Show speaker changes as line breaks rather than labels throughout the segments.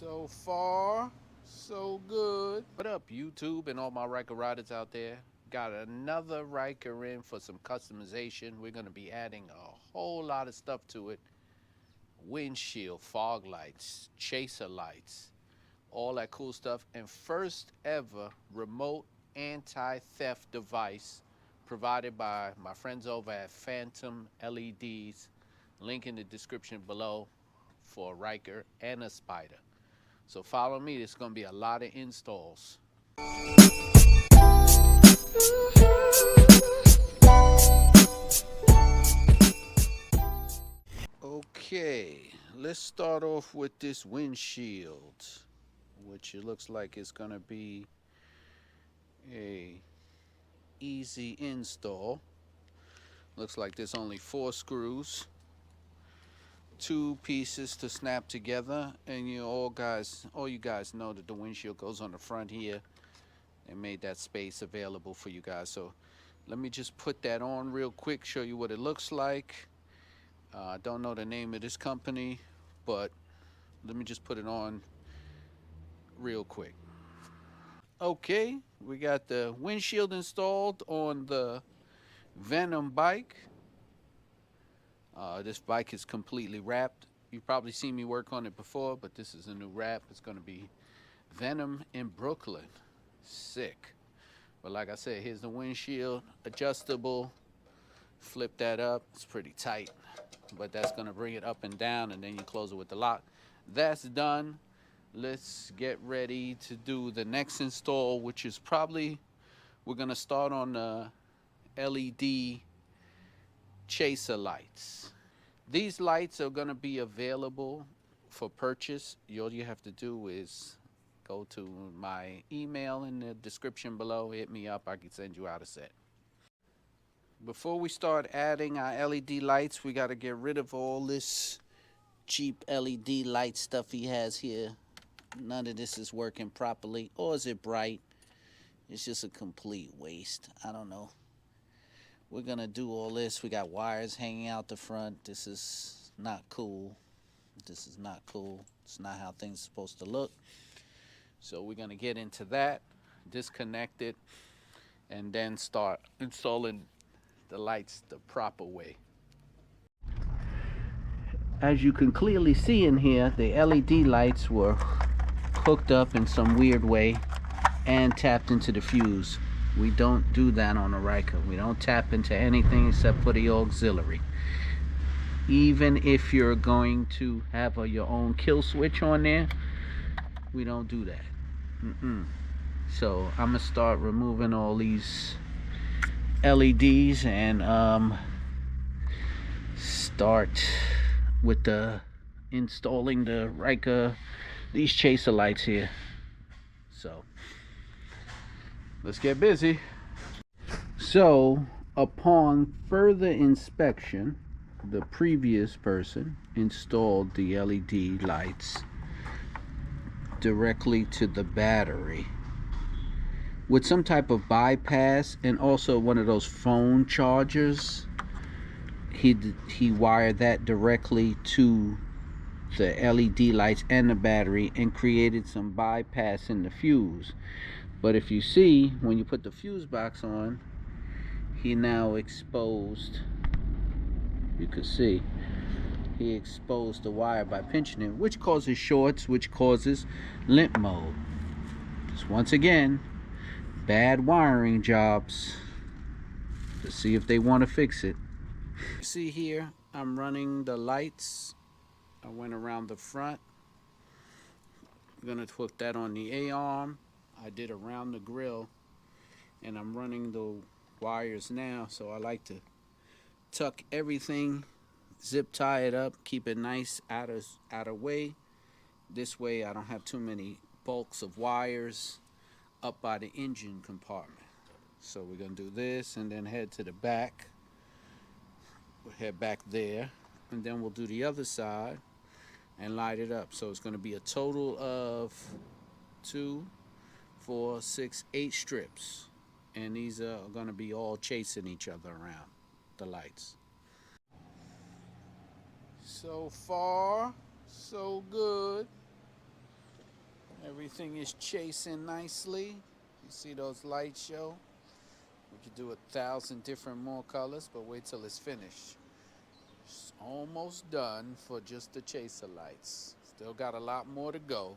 So far, so good. What up, YouTube and all my Ryker riders out there? Got another Ryker in for some customization. We're going to be adding a whole lot of stuff to it. Windshield, fog lights, chaser lights, all that cool stuff. And first ever remote anti-theft device provided by my friends over at Phantom LEDs. Link in the description below for Ryker and a Spyder. So follow me, there's going to be a lot of installs. Okay, let's start off with this windshield, which it looks like it's going to be a easy install. Looks like there's only 4 screws, 2 pieces to snap together, and all you guys know that the windshield goes on the front here. They made that space available for you guys. So let me just put that on real quick, show you what it looks like. I don't know the name of this company, but let me just put it on real quick. Okay, we got the windshield installed on the Venom bike. This bike is completely wrapped. You've probably seen me work on it before, but this is a new wrap. It's going to be Venom in Brooklyn. Sick. But like I said, here's the windshield, adjustable. Flip that up. It's pretty tight, but that's going to bring it up and down, and then you close it with the lock. That's done. Let's get ready to do the next install, which is probably, we're going to start on the LED chaser lights. These lights are going to be available for purchase. All you have to do is go to my email in the description below, hit me up, I can send you out a set. Before we start adding our LED lights, we got to get rid of all this cheap LED light stuff he has here. None of this is working properly, or is it bright? It's just a complete waste. I don't know. We're going to do all this. We got wires hanging out the front. This is not cool. This is not cool. It's not how things are supposed to look. So we're going to get into that, disconnect it, and then start installing the lights the proper way. As you can clearly see in here, the LED lights were hooked up in some weird way and tapped into the fuse. We don't do that on a Ryker. We don't tap into anything except for the auxiliary. Even if you're going to have your own kill switch on there, we don't do that. So I'm gonna start removing all these LEDs and start with installing the Ryker these chaser lights here. So let's get busy. So upon further inspection, the previous person installed the LED lights directly to the battery with some type of bypass, and also one of those phone chargers. He wired that directly to the LED lights and the battery and created some bypass in the fuse. But if you see, when you put the fuse box on, he now exposed, you can see, he exposed the wire by pinching it, which causes shorts, which causes limp mode. Just once again, bad wiring jobs. Let's see if they want to fix it. See here, I'm running the lights. I went around the front. I'm gonna hook that on the A-arm. I did around the grill, and I'm running the wires now. So I like to tuck everything, zip tie it up, keep it nice out of way. This way I don't have too many bulks of wires up by the engine compartment. So we're gonna do this and then head to the back. We'll head back there, and then we'll do the other side and light it up. So it's gonna be a total of 2, 4, 6, 8 strips, and these are gonna be all chasing each other around the lights. So far, so good. Everything is chasing nicely. You see those lights show? We could do 1,000 different more colors, but wait till it's finished. It's almost done for just the chaser lights. Still got a lot more to go.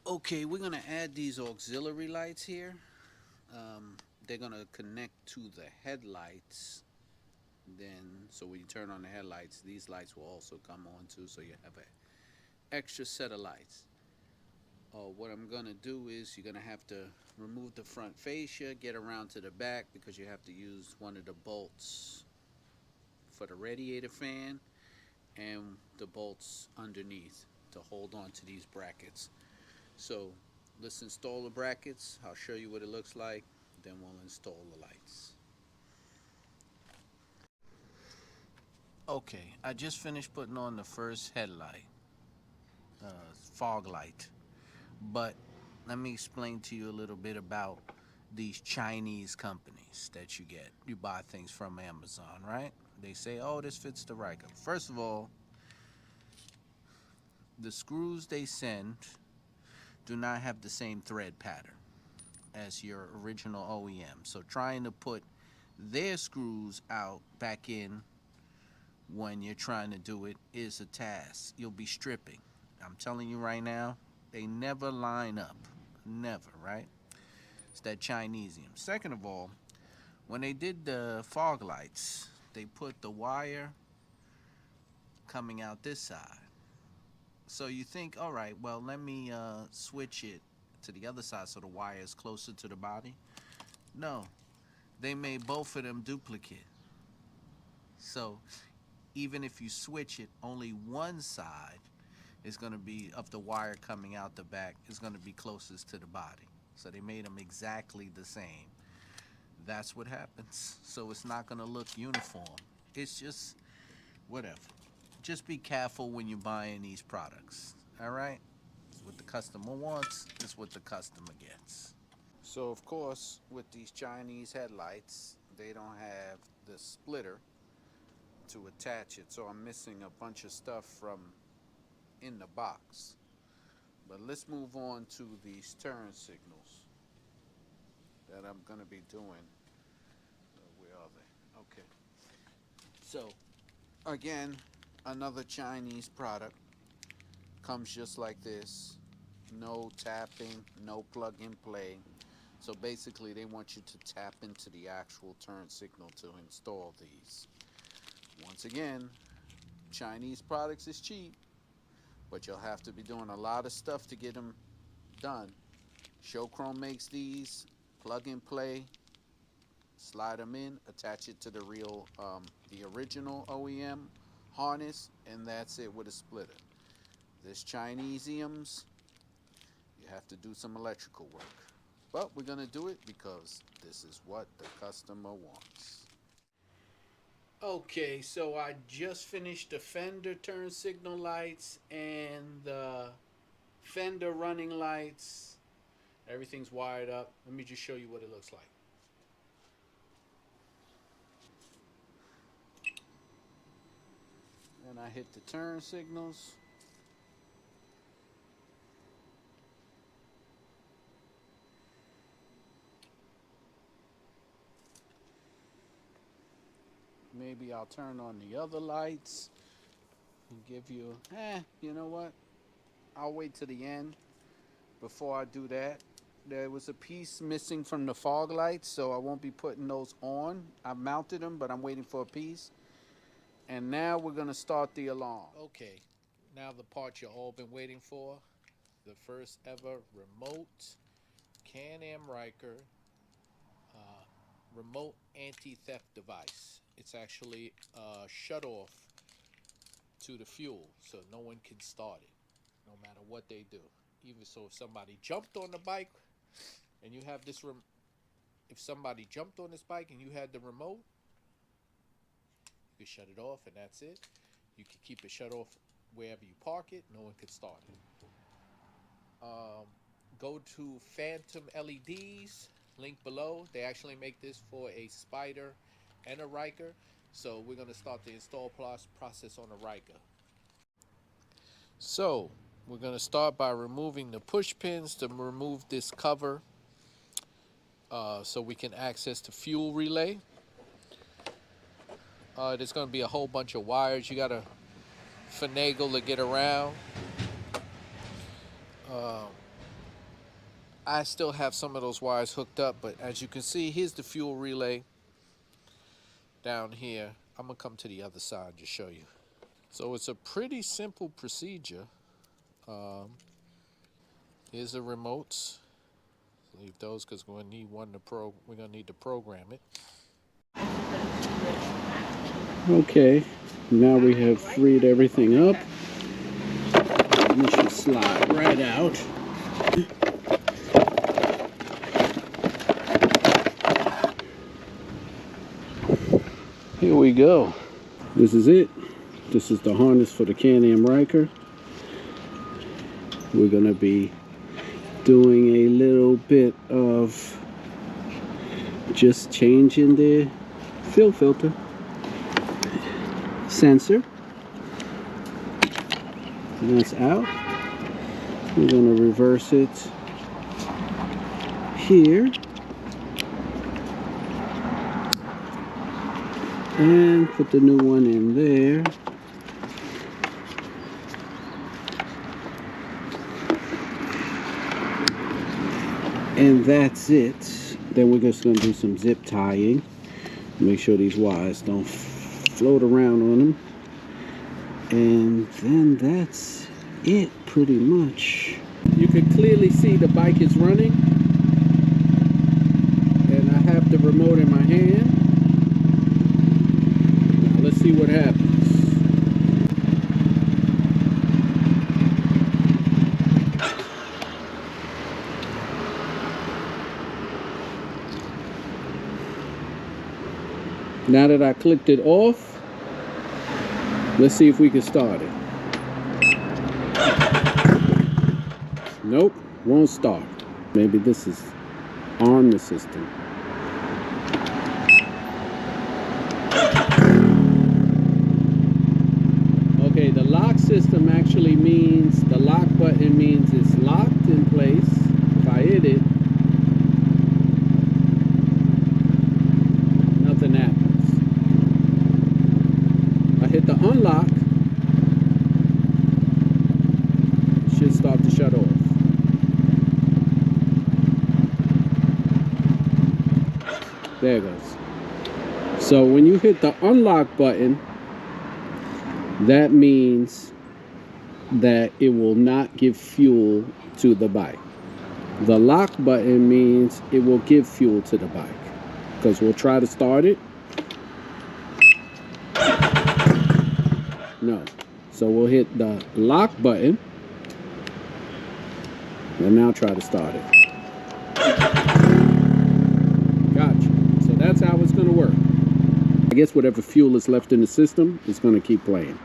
Okay, we're gonna add these auxiliary lights here. They're gonna connect to the headlights. Then, so when you turn on the headlights, these lights will also come on too, so you have an extra set of lights. What I'm gonna do is you're gonna have to remove the front fascia, get around to the back because you have to use one of the bolts for the radiator fan and the bolts underneath to hold on to these brackets. So let's install the brackets. I'll show you what it looks like, then we'll install the lights. Okay, I just finished putting on the first headlight, fog light. But let me explain to you a little bit about these Chinese companies that you get. You buy things from Amazon, right? They say, oh, this fits the Ryker. First of all, the screws they send do not have the same thread pattern as your original OEM. So trying to put their screws out back in when you're trying to do it is a task. You'll be stripping. I'm telling you right now, they never line up. Never, right? It's that Chinesium. Second of all, when they did the fog lights, they put the wire coming out this side. So you think, all right, well, let me switch it to the other side so the wire is closer to the body. No, they made both of them duplicate. So even if you switch it, only one side is going to be of the wire coming out the back is going to be closest to the body. So they made them exactly the same. That's what happens. So it's not going to look uniform. It's just whatever. Just be careful when you're buying these products. All right? It's what the customer wants. It's what the customer gets. So of course, with these Chinese headlights, they don't have the splitter to attach it. So I'm missing a bunch of stuff from in the box. But let's move on to these turn signals that I'm going to be doing. Where are they? Okay. So again, another Chinese product. Comes just like this. No tapping, no plug and play. So basically they want you to tap into the actual turn signal to install these. Once again, Chinese products is cheap, but you'll have to be doing a lot of stuff to get them done. Showchrome makes these, plug and play, slide them in, attach it to the the original OEM harness, and that's it with a splitter. This Chinesiums, you have to do some electrical work. But we're gonna do it because this is what the customer wants. Okay, so I just finished the fender turn signal lights and the fender running lights. Everything's wired up. Let me just show you what it looks like. And I hit the turn signals. Maybe I'll turn on the other lights and give you, you know what? I'll wait to the end before I do that. There was a piece missing from the fog lights, so I won't be putting those on. I mounted them, but I'm waiting for a piece. And now we're gonna start the alarm. Okay, now the part you've all been waiting for. The first ever remote Can-Am Ryker remote anti-theft device. It's actually a shut-off to the fuel, so no one can start it, no matter what they do. Even so, if somebody jumped on the bike and you have this if somebody jumped on this bike and you had the remote, you could shut it off and that's it. You could keep it shut off wherever you park it. No one could start it. Go to Phantom LEDs, link below. They actually make this for a Spyder and a Ryker.
So we're going to start the install process on the Ryker. So we're going to start by removing the push pins to remove this cover so we can access the fuel relay. There's going to be a whole bunch of wires you got to finagle to get around. I still have some of those wires hooked up, but as you can see, here's the fuel relay down here. I'm going to come to the other side and just show you. So it's a pretty simple procedure. Here's the remotes. Leave those because we're going to need we're going to need to program it.
Okay, now we have freed everything up. And this should slide right out. Here we go. This is it. This is the harness for the Can-Am Ryker. We're going to be doing a little bit of just changing the fuel filter sensor. And that's out. We're going to reverse it here. And put the new one in there. And that's it. Then we're just going to do some zip tying. Make sure these wires don't float around on them. And then that's it pretty much. You can clearly see the bike is running. And I have the remote in my hand. Let's see what happens. Now that I clicked it off, let's see if we can start it. Nope, won't start. Maybe this is on the system. Okay, the lock system actually means, the lock button means it's locked in place. If I hit it, nothing happens. If I hit the unlock, it should start to shut off. There it goes. So when you hit the unlock button, that means that it will not give fuel to the bike. The lock button means it will give fuel to the bike. Because we'll try to start it. No. So we'll hit the lock button. And now try to start it. Gotcha. So that's how it's going to work. I guess whatever fuel is left in the system is going to keep playing.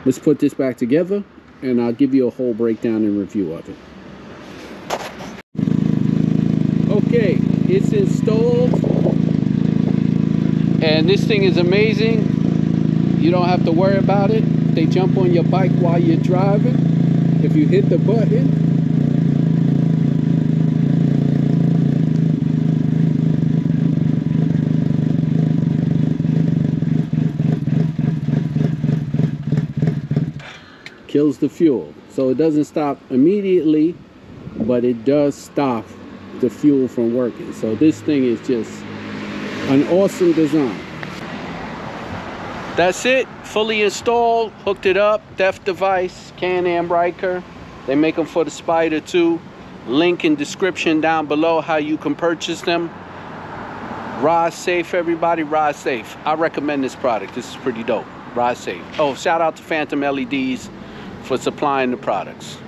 Let's put this back together and I'll give you a whole breakdown and review of it. Okay, it's installed and this thing is amazing. You don't have to worry about it. They jump on your bike while you're driving. If you hit the button, kills the fuel. So it doesn't stop immediately, but it does stop the fuel from working. So this thing is just an awesome design. That's it, fully installed, hooked it up, theft device, Can-Am Ryker. They make them for the Spyder too. Link in description down below how you can purchase them. Ride safe, everybody, ride safe. I recommend this product, this is pretty dope. Ride safe. Oh, shout out to Phantom LEDs for supplying the products.